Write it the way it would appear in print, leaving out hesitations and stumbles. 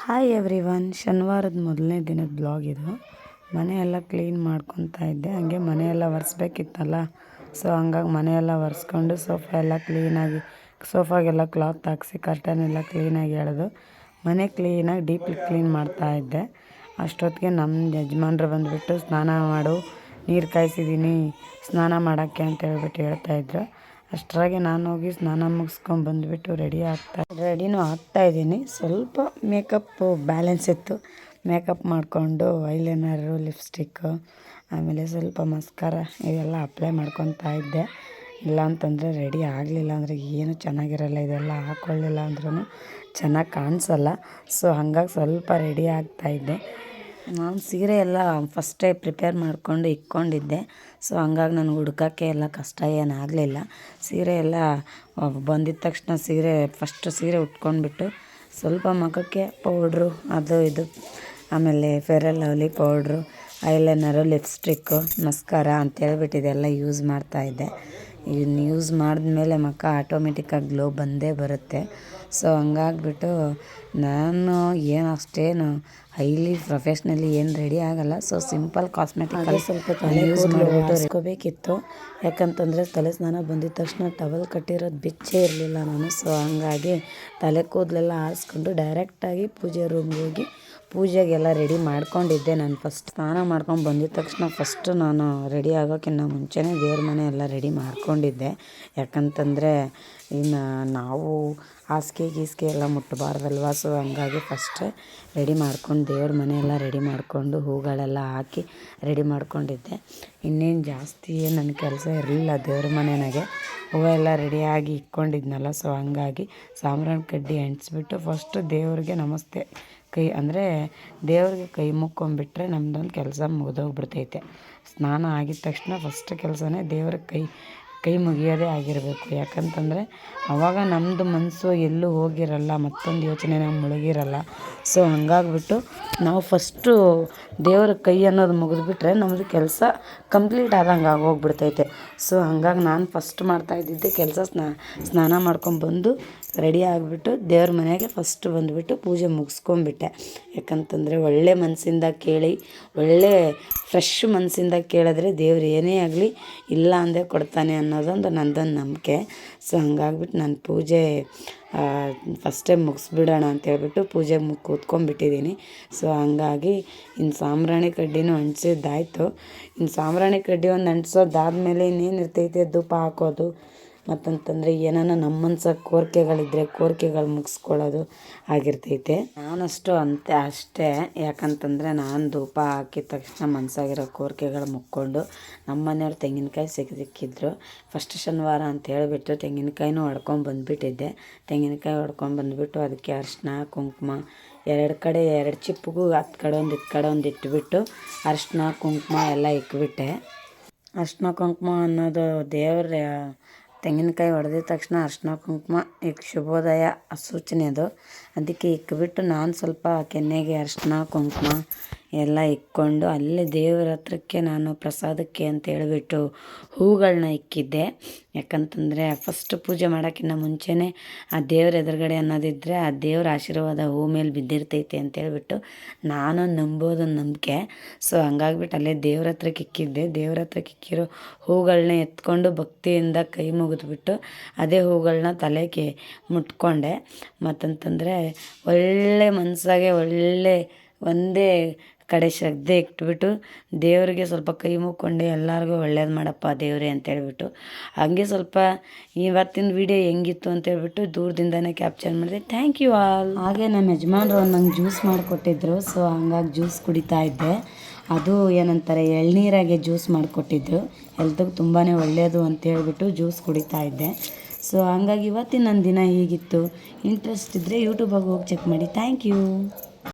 Hi everyone, ಶನಿವಾರದ ಮೊದಲನೇ ದಿನದ blog ಇದು. ಮನೆಯೆಲ್ಲ ಕ್ಲೀನ್ ಮಾಡ್ಕೊತಾ ಇದ್ದೆ. ಹಾಗೆ ಮನೆಯೆಲ್ಲ ಒರೆಸ್ಬೇಕಿತ್ತಲ್ಲ, ಸೊ ಹಂಗಾಗಿ ಮನೆಯೆಲ್ಲ ಒರೆಸ್ಕೊಂಡು ಸೋಫಾಗೆಲ್ಲ ಕ್ಲಾತ್ ಹಾಕ್ಸಿ ಕರ್ಟನ್ ಎಲ್ಲ ಕ್ಲೀನಾಗಿ ಎಳೆದು ಮನೆ ಕ್ಲೀನಾಗಿ ಡೀಪ್ಲಿ ಕ್ಲೀನ್ ಮಾಡ್ತಾಯಿದ್ದೆ. ಅಷ್ಟೊತ್ತಿಗೆ ನಮ್ಮ ಯಜಮಾನ್ರು ಬಂದುಬಿಟ್ಟು ಸ್ನಾನ ಮಾಡು, ನೀರು ಕಾಯಿಸಿದ್ದೀನಿ ಸ್ನಾನ ಮಾಡೋಕ್ಕೆ ಅಂತ ಹೇಳ್ಬಿಟ್ಟು ಹೇಳ್ತಾಯಿದ್ರು. ಅಷ್ಟರಾಗೆ ನಾನು ಹೋಗಿ ಸ್ನಾನ ಮುಗಿಸ್ಕೊಂಡು ಬಂದುಬಿಟ್ಟು ರೆಡಿನೂ ಆಗ್ತಾಯಿದ್ದೀನಿ. ಸ್ವಲ್ಪ ಮೇಕಪ್ಪು ಬ್ಯಾಲೆನ್ಸ್ ಇತ್ತು, ಮೇಕಪ್ ಮಾಡಿಕೊಂಡು ಐಲೈನರು, ಲಿಪ್ಸ್ಟಿಕ್ಕು, ಆಮೇಲೆ ಸ್ವಲ್ಪ ಮಸ್ಕಾರ ಇವೆಲ್ಲ ಅಪ್ಲೈ ಮಾಡ್ಕೊತಾ ಇದ್ದೆ. ಇಲ್ಲ ಅಂತಂದರೆ ರೆಡಿ ಆಗಲಿಲ್ಲ ಅಂದರೆ ಏನು ಚೆನ್ನಾಗಿರಲ್ಲ, ಇದೆಲ್ಲ ಹಾಕ್ಕೊಳ್ಳಿಲ್ಲ ಅಂದ್ರೂ ಚೆನ್ನಾಗಿ ಕಾಣಿಸಲ್ಲ. ಸೊ ಹಂಗಾಗಿ ಸ್ವಲ್ಪ ರೆಡಿ ಆಗ್ತಾಯಿದ್ದೆ. ನಾನು ಸೀರೆ ಎಲ್ಲ ಫಸ್ಟೇ ಪ್ರಿಪೇರ್ ಮಾಡಿಕೊಂಡು ಇಟ್ಕೊಂಡಿದ್ದೆ. ಸೊ ಹಂಗಾಗಿ ನನಗೆ ಹುಡ್ಕೋಕ್ಕೆ ಎಲ್ಲ ಕಷ್ಟ ಏನಾಗಲಿಲ್ಲ. ಸೀರೆ ಎಲ್ಲ ಬಂದಿದ್ದ ತಕ್ಷಣ ಫಸ್ಟು ಸೀರೆ ಉಟ್ಕೊಂಡ್ಬಿಟ್ಟು ಸ್ವಲ್ಪ ಮುಖಕ್ಕೆ ಪೌಡ್ರು ಅದು ಇದು, ಆಮೇಲೆ Fair and Lovely powder, eyeliner, lipstick, mascara ಅಂತೇಳ್ಬಿಟ್ಟು ಇದೆಲ್ಲ ಯೂಸ್ ಮಾಡ್ತಾಯಿದ್ದೆ. ಇದನ್ನು ಯೂಸ್ ಮಾಡಿದ್ಮೇಲೆ ಮುಖ ಆಟೋಮೆಟಿಕ್ಕಾಗಿ ಗ್ಲೋ ಬಂದೇ ಬರುತ್ತೆ. ಸೊ ಹಂಗಾಗ್ಬಿಟ್ಟು ನಾನು ಅಷ್ಟೇನು ಹೈಲಿ ಪ್ರೊಫೆಷ್ನಲಿ ಏನು ರೆಡಿ ಆಗಲ್ಲ. ಸೊ ಸಿಂಪಲ್ ಕಾಸ್ಮೆಟಿಕ್ ಸ್ವಲ್ಪ ತಲೆ ಯೂಸ್ ಮಾಡಿಬಿಟ್ಟು ಹಾಕ್ಕೋಬೇಕಿತ್ತು. ಯಾಕಂತಂದರೆ ತಲೆ ಸ್ನಾನ ಬಂದಿದ್ದ ತಕ್ಷಣ ಟವಲ್ ಕಟ್ಟಿರೋದು ಬಿಚ್ಚೇ ಇರಲಿಲ್ಲ ನಾನು. ಸೊ ಹಂಗಾಗಿ ತಲೆ ಕೂದಲೆಲ್ಲ ಆರಿಸ್ಕೊಂಡು ಡೈರೆಕ್ಟಾಗಿ ಪೂಜೆ ರೂಮ್ಗೆ ಹೋಗಿ ಪೂಜೆಗೆಲ್ಲ ರೆಡಿ ಮಾಡ್ಕೊಂಡಿದ್ದೆ. ನಾನು ಫಸ್ಟ್ ಸ್ನಾನ ಮಾಡ್ಕೊಂಡು ಬಂದಿದ್ದ ತಕ್ಷಣ ಫಸ್ಟು ನಾನು ರೆಡಿ ಆಗೋಕ್ಕಿಂತ ಮುಂಚೆನೇ ದೇವ್ರ ಮನೆ ಎಲ್ಲ ರೆಡಿ ಮಾಡ್ಕೊಂಡಿದ್ದೆ. ಯಾಕಂತಂದರೆ ಇನ್ನು ನಾವು ಹಾಸಿಗೆ ಎಲ್ಲ ಮುಟ್ಟಬಾರ್ದಲ್ವ. ಸೊ ಹಂಗಾಗಿ ಫಸ್ಟೇ ರೆಡಿ ಮಾಡ್ಕೊಂಡು ದೇವ್ರ ಮನೆ ಎಲ್ಲ ರೆಡಿ ಮಾಡಿಕೊಂಡು ಹೂಗಳೆಲ್ಲ ಹಾಕಿ ರೆಡಿ ಮಾಡ್ಕೊಂಡಿದ್ದೆ. ಇನ್ನೇನು ಜಾಸ್ತಿ ನನ್ನ ಕೆಲಸ ಇರಲಿಲ್ಲ ದೇವ್ರ ಮನೆಯಾಗೆ. ಹೂವೆಲ್ಲ ರೆಡಿಯಾಗಿ ಇಟ್ಕೊಂಡಿದ್ನಲ್ಲ. ಸೊ ಹಂಗಾಗಿ ಸಾಂಬ್ರಾಣಿ ಕಡ್ಡಿ ಅಂಟಿಸ್ಬಿಟ್ಟು ಫಸ್ಟು ದೇವ್ರಿಗೆ ನಮಸ್ತೆ ಅಂದರೆ ದೇವ್ರಿಗೆ ಕೈ ಮುಕ್ಕೊಂಬಿಟ್ರೆ ನಮ್ಮದೊಂದು ಕೆಲಸ ಮುಗಿದೋಗ್ಬಿಡ್ತೈತೆ. ಸ್ನಾನ ಆಗಿದ ತಕ್ಷಣ ಫಸ್ಟ್ ಕೆಲಸನೇ ದೇವ್ರಿಗೆ ಕೈ ಮುಗಿಯೋದೇ ಆಗಿರಬೇಕು. ಯಾಕಂತಂದರೆ ಆವಾಗ ನಮ್ಮದು ಮನಸ್ಸು ಎಲ್ಲೂ ಹೋಗಿರಲ್ಲ, ಮತ್ತೊಂದು ಯೋಚನೆಯಾಗ ಮುಳುಗಿರಲ್ಲ. ಸೊ ಹಂಗಾಗ್ಬಿಟ್ಟು ನಾವು ಫಸ್ಟು ದೇವ್ರ ಕೈ ಅನ್ನೋದು ಮುಗಿದ್ಬಿಟ್ರೆ ನಮ್ಮದು ಕೆಲಸ ಕಂಪ್ಲೀಟ್ ಆದಂಗೆ ಆಗೋಗ್ಬಿಡ್ತೈತೆ. ಸೊ ಹಂಗಾಗಿ ನಾನು ಫಸ್ಟ್ ಮಾಡ್ತಾಯಿದ್ದಿದ್ದೆ ಕೆಲಸ ಸ್ನಾನ ಮಾಡ್ಕೊಂಬಂದು ರೆಡಿ ಆಗಿಬಿಟ್ಟು ದೇವ್ರ ಮನೆಗೆ ಫಸ್ಟ್ ಬಂದುಬಿಟ್ಟು ಪೂಜೆ ಮುಗಿಸ್ಕೊಂಬಿಟ್ಟೆ. ಯಾಕಂತಂದರೆ ಒಳ್ಳೆ ಮನಸ್ಸಿಂದ ಕೇಳಿ, ಒಳ್ಳೆ ಫ್ರೆಶ್ ಮನಸ್ಸಿಂದ ಕೇಳಿದ್ರೆ ದೇವ್ರು ಏನೇ ಆಗಲಿ ಇಲ್ಲ ಅಂದೇ ಕೊಡ್ತಾನೆ ಅನ್ನೋದೊಂದು ನನ್ನದೊಂದು ನಂಬಿಕೆ. ಸೊ ಹಂಗಾಗ್ಬಿಟ್ಟು ನಾನು ಪೂಜೆ ಫಸ್ಟೇ ಮುಗಿಸ್ಬಿಡೋಣ ಅಂತೇಳ್ಬಿಟ್ಟು ಪೂಜೆಗೆ ಕೂತ್ಕೊಂಡ್ಬಿಟ್ಟಿದ್ದೀನಿ. ಸೊ ಹಂಗಾಗಿ ಇನ್ನು ಸಾಂಬ್ರಾಣಿ ಕಡ್ಡಿನೂ ಅಂಟಿಸಿದ್ದಾಯಿತು. ಇನ್ನು ಸಾಂಬ್ರಾಣಿ ಕಡ್ಡಿ ಒಂದು ಅಂಟಿಸೋದಾದ್ಮೇಲೆ ಇನ್ನೇನು ಇರ್ತೈತೆ, ಧೂಪ ಹಾಕೋದು, ಮತ್ತಂತಂದರೆ ಏನಾನ ನಮ್ಮ ಮನ್ಸಾಗ ಕೋರಿಕೆಗಳಿದ್ರೆ ಕೋರಿಕೆಗಳು ಮುಗಿಸ್ಕೊಳ್ಳೋದು ಆಗಿರ್ತೈತೆ. ನಾನಷ್ಟು ಅಷ್ಟೇ. ಯಾಕಂತಂದರೆ ನಾನು ಧೂಪ ಹಾಕಿದ ತಕ್ಷಣ ಮನಸ್ಸಾಗಿರೋ ಕೋರಿಕೆಗಳು ಮುಕ್ಕೊಂಡು ನಮ್ಮ ಮನೆಯವ್ರು ತೆಂಗಿನಕಾಯಿ ಸಿಕ್ಕಿದ್ರು. ಫಸ್ಟ್ ಶನಿವಾರ ಅಂತ ಹೇಳಿಬಿಟ್ಟು ತೆಂಗಿನಕಾಯಿನೂ ಹೊಡ್ಕೊಂಡು ಬಂದುಬಿಟ್ಟಿದ್ದೆ. ತೆಂಗಿನಕಾಯಿ ಹೊಡ್ಕೊಂಡು ಬಂದುಬಿಟ್ಟು ಅದಕ್ಕೆ ಅರಿಶಿನ ಕುಂಕುಮ ಎರಡು ಚಿಪ್ಪಿಗೂ ಹತ್ತು ಕಡೆ ಒಂದು ಇತ್ತು ಕಡೆ ಒಂದು ಇಟ್ಬಿಟ್ಟು ಅರಿಶಿನ ಕುಂಕುಮ ಎಲ್ಲ ಇಕ್ಬಿಟ್ಟೆ. ಅರಿಶಿನ ಕುಂಕುಮ ಅನ್ನೋದು ದೇವರ ತೆಂಗಿನಕಾಯಿ ಹೊಡೆದಿದ ತಕ್ಷಣ ಅರಿಶಿನ ಕುಂಕುಮ ಶುಭೋದಯ ಸೂಚನೆ ಅದು. ಅದಕ್ಕೆ ಇಕ್ಬಿಟ್ಟು ನಾನು ಸ್ವಲ್ಪ ಕೆನ್ನೆಗೆ ಅರಿಶಿನ ಕುಂಕುಮ ಎಲ್ಲ ಇಕ್ಕೊಂಡು ಅಲ್ಲೇ ದೇವರ ಹತ್ರಕ್ಕೆ ನಾನು ಪ್ರಸಾದಕ್ಕೆ ಅಂತ ಹೇಳಿಬಿಟ್ಟು ಹೂಗಳನ್ನ ಇಕ್ಕಿದ್ದೆ. ಯಾಕಂತಂದರೆ ಫಸ್ಟ್ ಪೂಜೆ ಮಾಡೋಕ್ಕಿಂತ ಮುಂಚೆನೇ ಆ ದೇವ್ರ ಎದುರುಗಡೆ ಅನ್ನೋದಿದ್ದರೆ ಆ ದೇವ್ರ ಆಶೀರ್ವಾದ ಹೂ ಮೇಲೆ ಬಿದ್ದಿರ್ತೈತೆ ಅಂತೇಳ್ಬಿಟ್ಟು ನಾನು ನಂಬೋದೊಂದು ನಂಬಿಕೆ. ಸೊ ಹಂಗಾಗ್ಬಿಟ್ಟು ಅಲ್ಲೇ ದೇವ್ರ ಹತ್ರಕ್ಕೆ ಇಕ್ಕಿದ್ದೆ. ದೇವ್ರ ಹತ್ರಕ್ಕೆ ಇಕ್ಕಿರೋ ಹೂಗಳನ್ನ ಎತ್ಕೊಂಡು ಭಕ್ತಿಯಿಂದ ಕೈ ಮುಗಿದ್ಬಿಟ್ಟು ಅದೇ ಹೂಗಳನ್ನ ತಲೆಗೆ ಮುಟ್ಕೊಂಡೆ. ಮತ್ತಂತಂದರೆ ಒಳ್ಳೆ ಮನಸ್ಸಾಗೆ ಒಳ್ಳೆ ಒಂದೇ ಕಡೆ ಶ್ರದ್ಧೆ ಇಟ್ಬಿಟ್ಟು ದೇವರಿಗೆ ಸ್ವಲ್ಪ ಕೈ ಮುಕ್ಕೊಂಡೆ, ಎಲ್ಲರಿಗೂ ಒಳ್ಳೇದು ಮಾಡಪ್ಪ ದೇವರೇ ಅಂತೇಳ್ಬಿಟ್ಟು ಹಾಗೆ ಸ್ವಲ್ಪ ಇವತ್ತಿನ ವಿಡಿಯೋ ಹೆಂಗಿತ್ತು ಅಂತೇಳ್ಬಿಟ್ಟು ದೂರದಿಂದನೇ ಕ್ಯಾಪ್ಚರ್ ಮಾಡಿದೆ. Thank you all. ಹಾಗೆ ನಮ್ಮ ಯಜಮಾನ್ರು ನಂಗೆ ಜ್ಯೂಸ್ ಮಾಡಿಕೊಟ್ಟಿದ್ರು. ಸೊ ಹಂಗಾಗಿ ಜ್ಯೂಸ್ ಕುಡಿತಾ ಇದ್ದೆ. ಅದು ಏನಂತಾರೆ ಎಳ್ನೀರಾಗೆ ಜ್ಯೂಸ್ ಮಾಡಿಕೊಟ್ಟಿದ್ರು. ಹೆಲ್ತಿಗೆ ತುಂಬಾ ಒಳ್ಳೆಯದು ಅಂತೇಳ್ಬಿಟ್ಟು ಜ್ಯೂಸ್ ಕುಡಿತಾ ಇದ್ದೆ. ಸೊ ಹಂಗಾಗಿ ಇವತ್ತಿನ ನನ್ನ ದಿನ ಹೀಗಿತ್ತು. ಇಂಟ್ರೆಸ್ಟ್ ಇದ್ದರೆ ಯೂಟ್ಯೂಬಾಗಿ ಹೋಗಿ ಚೆಕ್ ಮಾಡಿ. Thank you.